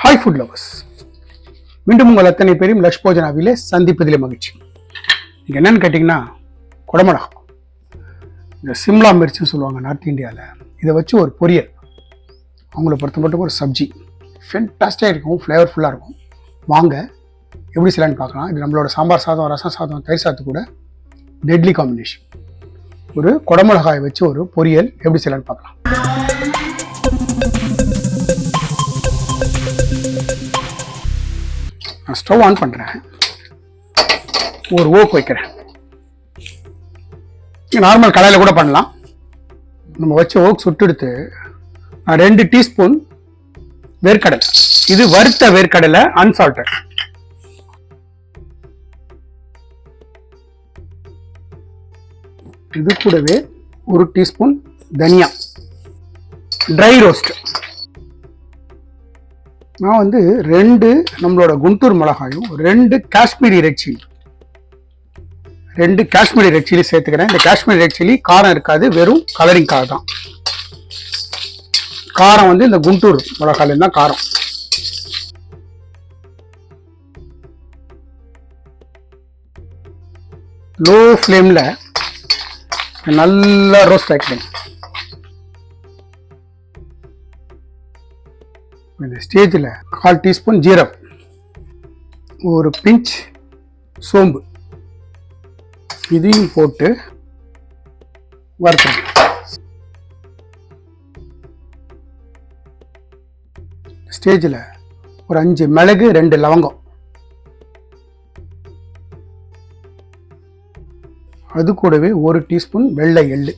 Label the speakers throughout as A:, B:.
A: Hi food lovers, மீண்டும் உங்கள் அத்தனை பேரையும் லக்ஷ் போஜனாவிலே சந்திப்பதிலே மகிழ்ச்சி. இங்கே என்னன்னு கேட்டிங்கன்னா, குடமிளகா, இந்த சிம்லா மிர்ச்சின்னு சொல்லுவாங்க நார்த் இந்தியாவில். இதை வச்சு ஒரு பொரியல், அவங்கள பொறுத்த மட்டும் ஒரு சப்ஜி ஃபென்டாஸ்டிக்காக இருக்கும், ஃப்ளேவர்ஃபுல்லாக இருக்கும். வாங்க எப்படி செய்யலான்னு பார்க்கலாம். இது நம்மளோட சாம்பார் சாதம், ரசம் சாதம், தயிர் சாதத்து கூட டெட்லி காம்பினேஷன். ஒரு குடமிளகாயை வச்சு ஒரு பொரியல் எப்படி செய்யலான்னு பார்க்கலாம். நான் ஸ்டவ் ஆன் பண்ணுறேன், ஒரு ஓக் வைக்கிறேன். நார்மல் கடாயில் கூட பண்ணலாம். நம்ம வச்ச ஓக் சுட்டெடுத்து நான் 2 டீஸ்பூன் வேர்க்கடலை, இது வறுத்த வேர்க்கடலை அன்சால்டட். இது கூடவே 1 டீஸ்பூன் தனியா ட்ரை ரோஸ்ட். நான் வந்து 2 நம்மளோட குண்டூர் மிளகாயும் 2 Kashmiri red chilli, 2 Kashmiri red chilli சேர்த்துக்கிறேன். இந்த காஷ்மீரி ரெட் சில்லி காரம் இருக்காது, வெறும் கலரிங்காக தான். காரம் வந்து இந்த குண்டூர் மிளகாயில தான் காரம். லோ ஃப்ளேம்ல நல்லா ரோஸ்ட் ஆக்கிடுங்க. இந்த ஸ்டேஜில் 1/4 டீஸ்பூன் ஜீரகம், ஒரு பிஞ்ச் சோம்பு, இதையும் போட்டு வறுத்துங்க. ஸ்டேஜில் ஒரு 5 மிளகு, 2 லவங்கம், அது கூடவே 1 டீஸ்பூன் வெள்ளை எள்ளு,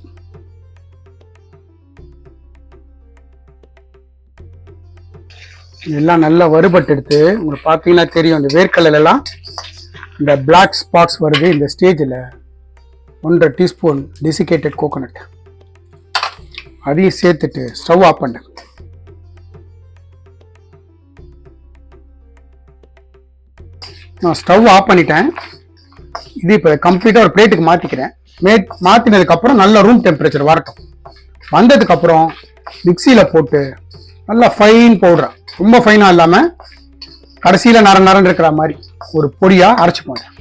A: எல்லாம் நல்லா வறுபட்டு எடுத்து உங்களுக்கு பார்த்தீங்கன்னா தெரியும். இந்த வேர்க்கடலை எல்லாம் இந்த பிளாக் ஸ்பாட்ஸ் வருது. இந்த ஸ்டேஜில் 1/2 டீஸ்பூன் டெசிகேட்டட் கோகோனட், அதையும் சேர்த்துட்டு ஸ்டவ் ஆஃப் பண்ணேன். நான் ஸ்டவ் ஆஃப் பண்ணிட்டேன். இது இப்போ கம்ப்ளீட்டாக ஒரு பிளேட்டுக்கு மாற்றிக்கிறேன். மாற்றினதுக்கப்புறம் நல்ல ரூம் டெம்பரேச்சர் வரட்டும். வந்ததுக்கப்புறம் மிக்சியில் போட்டு நல்லா ஃபைன் பவுடரா, ரொம்ப ஃபைனாக இல்லாமல் கடைசியில் நரன்னு இருக்கிற மாதிரி ஒரு பொடியாக அரைச்சி போட்டேன்.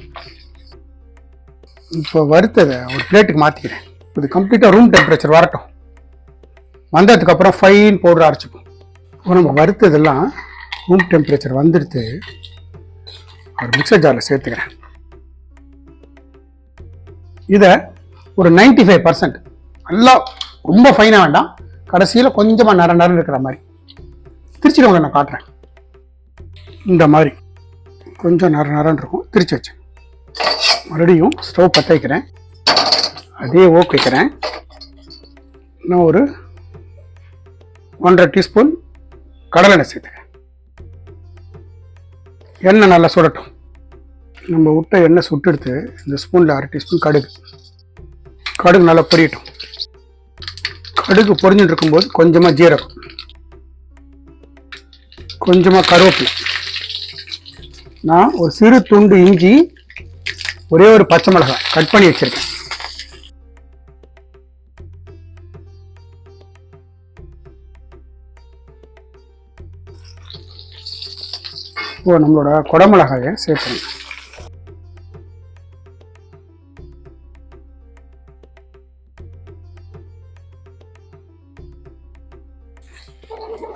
A: இப்போ வறுத்ததை ஒரு பிளேட்டுக்கு மாற்றிக்கிறேன். இது கம்ப்ளீட்டாக ரூம் டெம்பரேச்சர் வரட்டும். வந்ததுக்கப்புறம் ஃபைன் பவுடர் அரைச்சிப்போம். இப்போ நம்ம வறுத்ததெல்லாம் ரூம் டெம்பரேச்சர் வந்துடுத்து ஒரு மிக்சர் ஜாரில் சேர்த்துக்கிறேன். இதை ஒரு 95% நல்லா ரொம்ப ஃபைனாக வேண்டாம், கடைசியில் கொஞ்சமாக நரன்னு இருக்கிற மாதிரி திருச்சிட்டு உங்களை நான் காட்டுறேன். இந்த மாதிரி கொஞ்சம் நரன்னு இருக்கும். திருச்சி வச்சேன். மறுபடியும் ஸ்டவ் பற்ற வைக்கிறேன். அதே ஓக் வைக்கிறேன். நான் ஒரு 1/2 டீஸ்பூன் கடலை எண்ணெய் சேர்த்துக்கிறேன். எண்ணெய் நல்லா சுடட்டும். நம்ம விட்ட எண்ணெய் சுட்டெடுத்து இந்த ஸ்பூனில் 1/2 டீஸ்பூன் கடுகு நல்லா பொரியட்டும். கடுகு பொரிஞ்சுட்டு இருக்கும்போது கொஞ்சமாக ஜீரகம், கொஞ்சமாக கருவேப்பிலை, நான் ஒரு சிறு துண்டு இஞ்சி, ஒரே ஒரு பச்சை மிளகாய் கட் பண்ணி வச்சிருக்கேன். இப்போ நம்மளோட குடமிளகாயை சேர்த்துறேன்.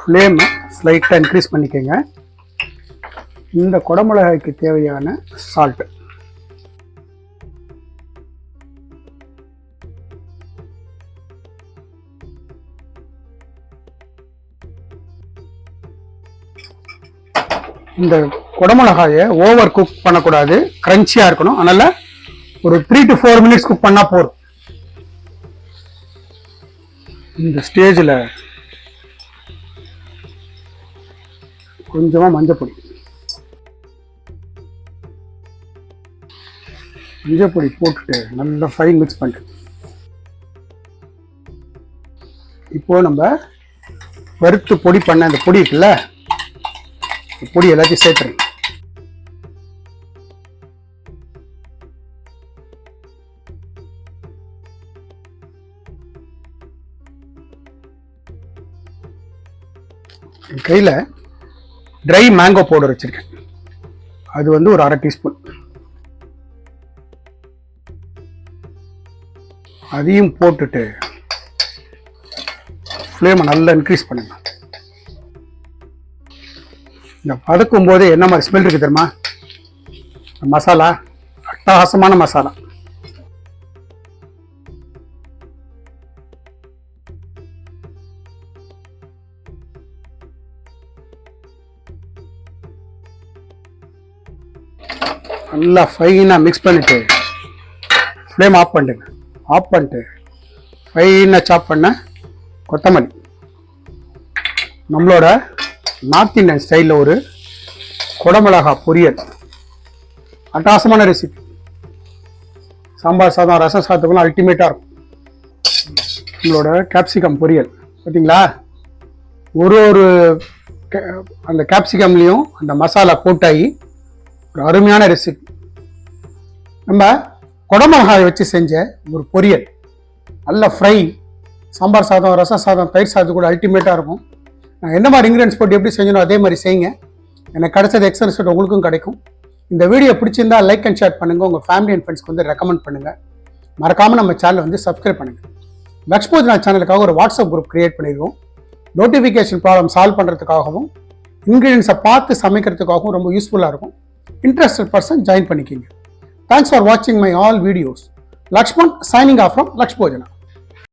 A: ஃப்ளேமை ஸ்லைட்டாக இன்க்ரீஸ் பண்ணிக்கோங்க. இந்த குடமிளகாய்க்கு தேவையான சால்ட்டு, இந்த குடமிளகாயை ஓவர் குக் பண்ணக்கூடாது, கிரன்ச்சியாக இருக்கணும். அதனால ஒரு 3 to 4 மினிட்ஸ் குக் பண்ணால் போதும். இந்த ஸ்டேஜில் கொஞ்சமாக மஞ்சப்பொடி போட்டுட்டு நல்லா ஃபைன் மிக்ஸ் பண்ணிட்டு, இப்போ நம்ம வறுத்து பொடி பண்ண அந்த பொடி இருக்குல்ல, பொடி எல்லாத்தையும் சேர்த்துறேன். கையில் ட்ரை மேங்கோ பவுடர் வச்சுருக்கேன், அது வந்து ஒரு 1/2 டீஸ்பூன். அதையும் போட்டுட்டு ஃப்ளேமை நல்லா இன்க்ரீஸ் பண்ணுங்க. இந்த வதக்கும் போது என்ன மாதிரி ஸ்மெல் இருக்கு தெரியுமா? மசாலா அட்டகாசமான மசாலா. நல்லா ஃபைனாக மிக்ஸ் பண்ணிட்டு ஃப்ளேம் ஆஃப் பண்ணிடுங்க. ஆஃப் பண்ணிட்டு ஃபைனாக சாப் பண்ண கொத்தமல்லி, நம்மளோட நார்த் இந்தியன் ஸ்டைலில் ஒரு குடமிளகா பொரியல், அட்டகாசமான ரெசிபி. சாம்பார் சாதம், ரசம் சாதத்துக்குலாம் அல்டிமேட்டாக இருக்கும். நம்மளோட கேப்சிகம் பொரியல் பார்த்தீங்களா? ஒரு அந்த கேப்சிகம்லேயும் அந்த மசாலா கோட்டாகி ஒரு அருமையான ரெசிபி. நம்ம குடமிளகாயை வச்சு செஞ்ச ஒரு பொரியல், நல்ல ஃப்ரை, சாம்பார் சாதம், ரசம் சாதம், தயிர் சாதம் கூட அல்டிமேட்டாக இருக்கும். நான் என்ன மாதிரி இன்க்ரீடியன்ஸ் போட்டு எப்படி செஞ்சணும் அதே மாதிரி செய்யுங்க. எனக்கு கிடைச்சது எக்ஸல் ரிசல்ட் உங்களுக்கும் கிடைக்கும். இந்த வீடியோ பிடிச்சிருந்தா லைக் அண்ட் ஷேர் பண்ணுங்கள். உங்கள் ஃபேமிலி அண்ட் ஃப்ரெண்ட்ஸ்க்கு வந்து ரெக்கமெண்ட் பண்ணுங்கள். மறக்காமல் நம்ம சேனலை வந்து சப்ஸ்கிரைப் பண்ணுங்கள். லக்ஷ்போஜனா சேனலுக்காக ஒரு வாட்ஸ்அப் குரூப் கிரியேட் பண்ணியிருக்கோம். நோட்டிஃபிகேஷன் ப்ராப்ளம் சால்வ் பண்ணுறதுக்காகவும் இன்க்ரீடியன்ஸை பார்த்து சமைக்கிறதுக்காகவும் ரொம்ப யூஸ்ஃபுல்லாக இருக்கும். Interested person join பண்ணிக்கிங்க. Thanks for watching my all videos. Lakshman signing off from Lakshbojana.